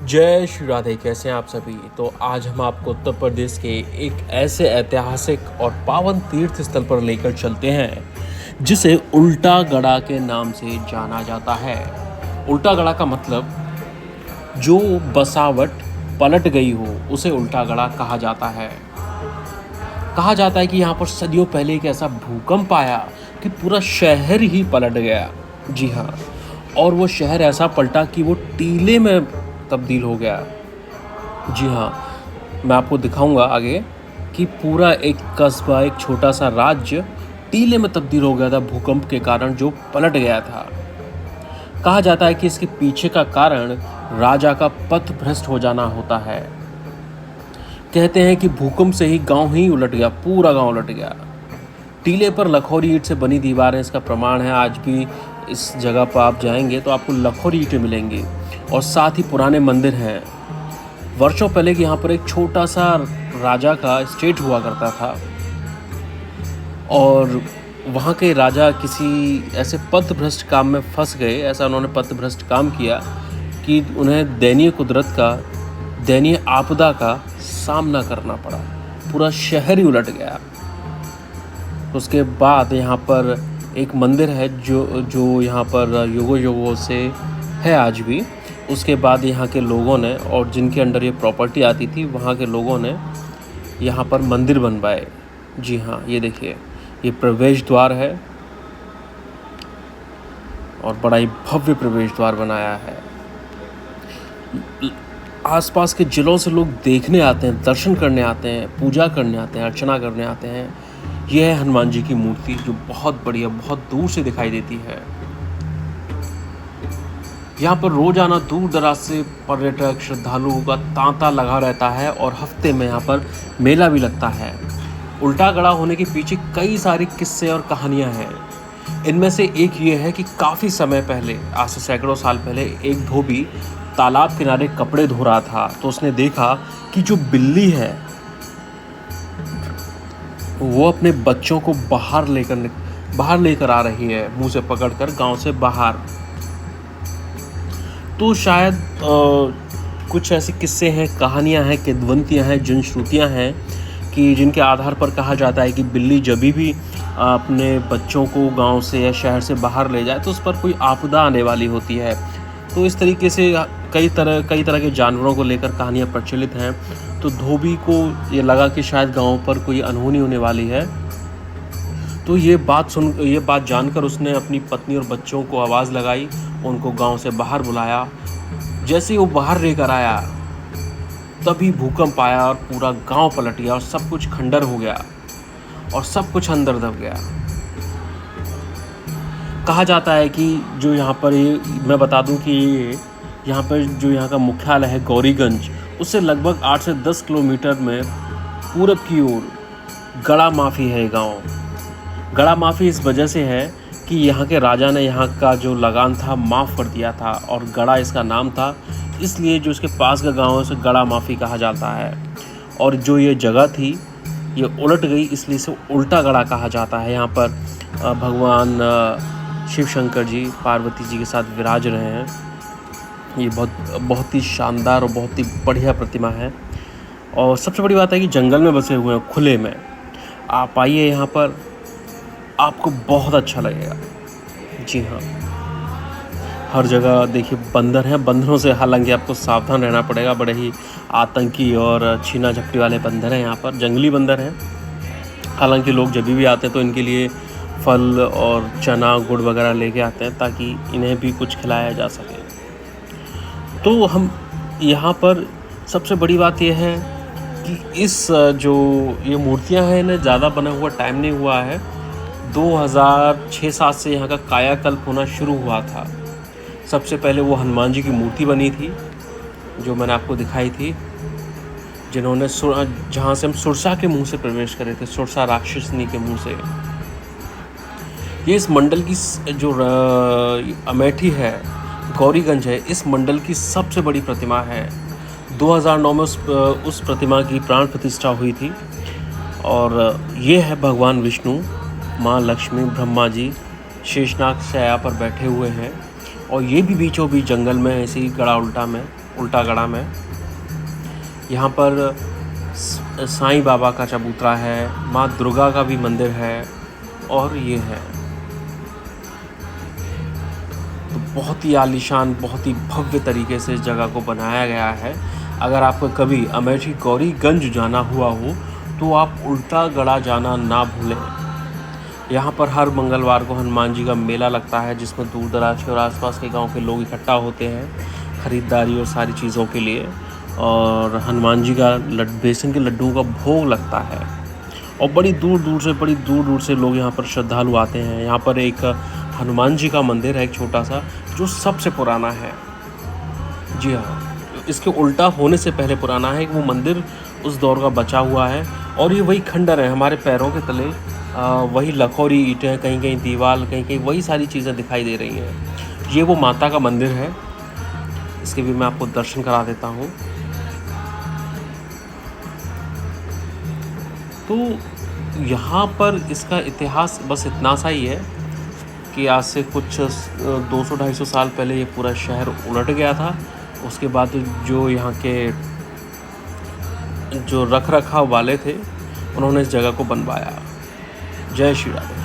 जय श्री राधे। कैसे हैं आप सभी। तो आज हम आपको उत्तर प्रदेश के एक ऐसे ऐतिहासिक और पावन तीर्थ स्थल पर लेकर चलते हैं जिसे उल्टा गड़ा के नाम से जाना जाता है। उल्टा गड़ा का मतलब जो बसावट पलट गई हो उसे उल्टा गड़ा कहा जाता है। कहा जाता है कि यहाँ पर सदियों पहले एक ऐसा भूकंप आया कि पूरा शहर ही पलट गया। जी हाँ, और वो शहर ऐसा पलटा कि वो टीले में तब्दील हो गया। जी हाँ, मैं आपको दिखाऊंगा आगे कि पूरा एक कस्बा, एक छोटा सा राज्य टीले में तब्दील हो गया था भूकंप के कारण, जो पलट गया था। कहा जाता है कि इसके पीछे का कारण राजा का पथ भ्रष्ट हो जाना होता है। कहते हैं कि भूकंप से ही गांव ही उलट गया, पूरा गांव उलट गया। टीले पर लखोरी ईंट से बनी दीवारें इसका प्रमाण है। आज भी इस जगह पर आप जाएंगे तो आपको लखोरी ईंटें मिलेंगी और साथ ही पुराने मंदिर हैं। वर्षों पहले कि यहाँ पर एक छोटा सा राजा का स्टेट हुआ करता था और वहाँ के राजा किसी ऐसे पथभ्रष्ट काम में फंस गए। ऐसा उन्होंने पथभ्रष्ट काम किया कि उन्हें दयनीय कुदरत का, दयनीय आपदा का सामना करना पड़ा। पूरा शहर ही उलट गया। उसके बाद यहाँ पर एक मंदिर है जो यहाँ पर युगों युगों से है आज भी। उसके बाद यहाँ के लोगों ने, और जिनके अंडर ये प्रॉपर्टी आती थी, वहाँ के लोगों ने यहाँ पर मंदिर बनवाए। जी हाँ, ये देखिए, ये प्रवेश द्वार है और बड़ा ही भव्य प्रवेश द्वार बनाया है। आसपास के जिलों से लोग देखने आते हैं, दर्शन करने आते हैं, पूजा करने आते हैं, अर्चना करने आते हैं। यह है हनुमान जी की मूर्ति, जो बहुत बढ़िया, बहुत दूर से दिखाई देती है। यहाँ पर रोजाना दूर दराज से पर्यटक, श्रद्धालुओं का तांता लगा रहता है और हफ्ते में यहाँ पर मेला भी लगता है। उल्टा गड़ा होने के पीछे कई सारे किस्से और कहानियाँ हैं। इनमें से एक ये है कि काफ़ी समय पहले, आज से सैकड़ों साल पहले, एक धोबी तालाब किनारे कपड़े धो रहा था तो उसने देखा कि जो बिल्ली है वो अपने बच्चों को बाहर लेकर आ रही है, मुंह से पकड़कर गांव से बाहर। तो शायद कुछ ऐसे किस्से हैं, कहानियां हैं, किंवदंतियां हैं, जनश्रुतियां हैं कि जिनके आधार पर कहा जाता है कि बिल्ली जब भी अपने बच्चों को गांव से या शहर से बाहर ले जाए तो उस पर कोई आपदा आने वाली होती है। तो इस तरीके से कई तरह के जानवरों को लेकर कहानियाँ प्रचलित हैं। तो धोबी को ये लगा कि शायद गांव पर कोई अनहोनी होने वाली है। तो ये बात जानकर उसने अपनी पत्नी और बच्चों को आवाज़ लगाई, उनको गांव से बाहर बुलाया। जैसे ही वो बाहर लेकर आया तभी भूकंप आया और पूरा गांव पलट गया और सब कुछ खंडर हो गया और सब कुछ अंदर दब गया। कहा जाता है कि जो यहाँ पर, मैं बता दूं कि यहाँ पर जो यहाँ का मुख्यालय है गौरीगंज, उससे लगभग 8 से 10 किलोमीटर में पूरब की ओर गड़ा माफ़ी है गांव। गड़ा माफ़ी इस वजह से है कि यहाँ के राजा ने यहाँ का जो लगान था माफ़ कर दिया था और गड़ा इसका नाम था, इसलिए जो इसके पास का गांव है उसे गड़ा माफ़ी कहा जाता है। और जो ये जगह थी ये उलट गई, इसलिए इसे उल्टा गड़ा कहा जाता है। यहाँ पर भगवान शिव शंकर जी पार्वती जी के साथ विराज रहे हैं। ये बहुत ही शानदार और बहुत ही बढ़िया प्रतिमा है। और सबसे बड़ी बात है कि जंगल में बसे हुए हैं, खुले में। आप आइए यहाँ पर, आपको बहुत अच्छा लगेगा। जी हाँ, हर जगह देखिए बंदर हैं। बंदरों से हालांकि आपको सावधान रहना पड़ेगा, बड़े ही आतंकी और छीना झपटी वाले बंदर हैं यहाँ पर, जंगली बंदर हैं। हालांकि लोग जब भी आते हैं तो इनके लिए फल और चना, गुड़ वगैरह लेके आते हैं ताकि इन्हें भी कुछ खिलाया जा सके। तो हम यहाँ पर सबसे बड़ी बात यह है कि इस जो ये मूर्तियाँ हैं, इन्हें ज़्यादा बना हुआ टाइम नहीं हुआ है। 2006-07 से यहाँ का कायाकल्प होना शुरू हुआ था। सबसे पहले वो हनुमान जी की मूर्ति बनी थी जो मैंने आपको दिखाई थी, जिन्होंने जहाँ से हम सुरसा के मुंह से प्रवेश करे थे, सुरसा राक्षसनी के मुंह से। ये इस मंडल की जो अमेठी है, गौरीगंज है, इस मंडल की सबसे बड़ी प्रतिमा है। 2009 में उस प्रतिमा की प्राण प्रतिष्ठा हुई थी। और ये है भगवान विष्णु, माँ लक्ष्मी, ब्रह्मा जी शेषनाग शैया पर बैठे हुए हैं। और ये भी बीचों बीच जंगल में, ऐसे ही गड़ा उल्टा में उल्टा गड़ा में। यहाँ पर साईं बाबा का चबूतरा है, माँ दुर्गा का भी मंदिर है और ये है तो बहुत ही आलीशान, बहुत ही भव्य तरीके से इस जगह को बनाया गया है। अगर आपको कभी अमेठी गौरीगंज जाना हुआ हो तो आप उल्टा गड़ा जाना ना भूलें। यहाँ पर हर मंगलवार को हनुमान जी का मेला लगता है, जिसमें दूर दराज के और आसपास के गांव के लोग इकट्ठा होते हैं ख़रीदारी और सारी चीज़ों के लिए। और हनुमान जी का बेसन के लड्डुओं का भोग लगता है और बड़ी दूर दूर से लोग यहाँ पर श्रद्धालु आते हैं। यहाँ पर एक हनुमान जी का मंदिर है, एक छोटा सा, जो सबसे पुराना है। जी हाँ, इसके उल्टा होने से पहले पुराना है। वो मंदिर उस दौर का बचा हुआ है और ये वही खंडर है हमारे पैरों के तले। वही लखोरी ईंटें, कहीं कहीं दीवार, कहीं कहीं वही सारी चीज़ें दिखाई दे रही हैं। ये वो माता का मंदिर है, इसके भी मैं आपको दर्शन करा देता हूँ। तो यहाँ पर इसका इतिहास बस इतना सा ही है कि आज से कुछ 200-250 साल पहले ये पूरा शहर उलट गया था। उसके बाद जो यहाँ के जो रख रखाव वाले थे, उन्होंने इस जगह को बनवाया। जय श्री राधे।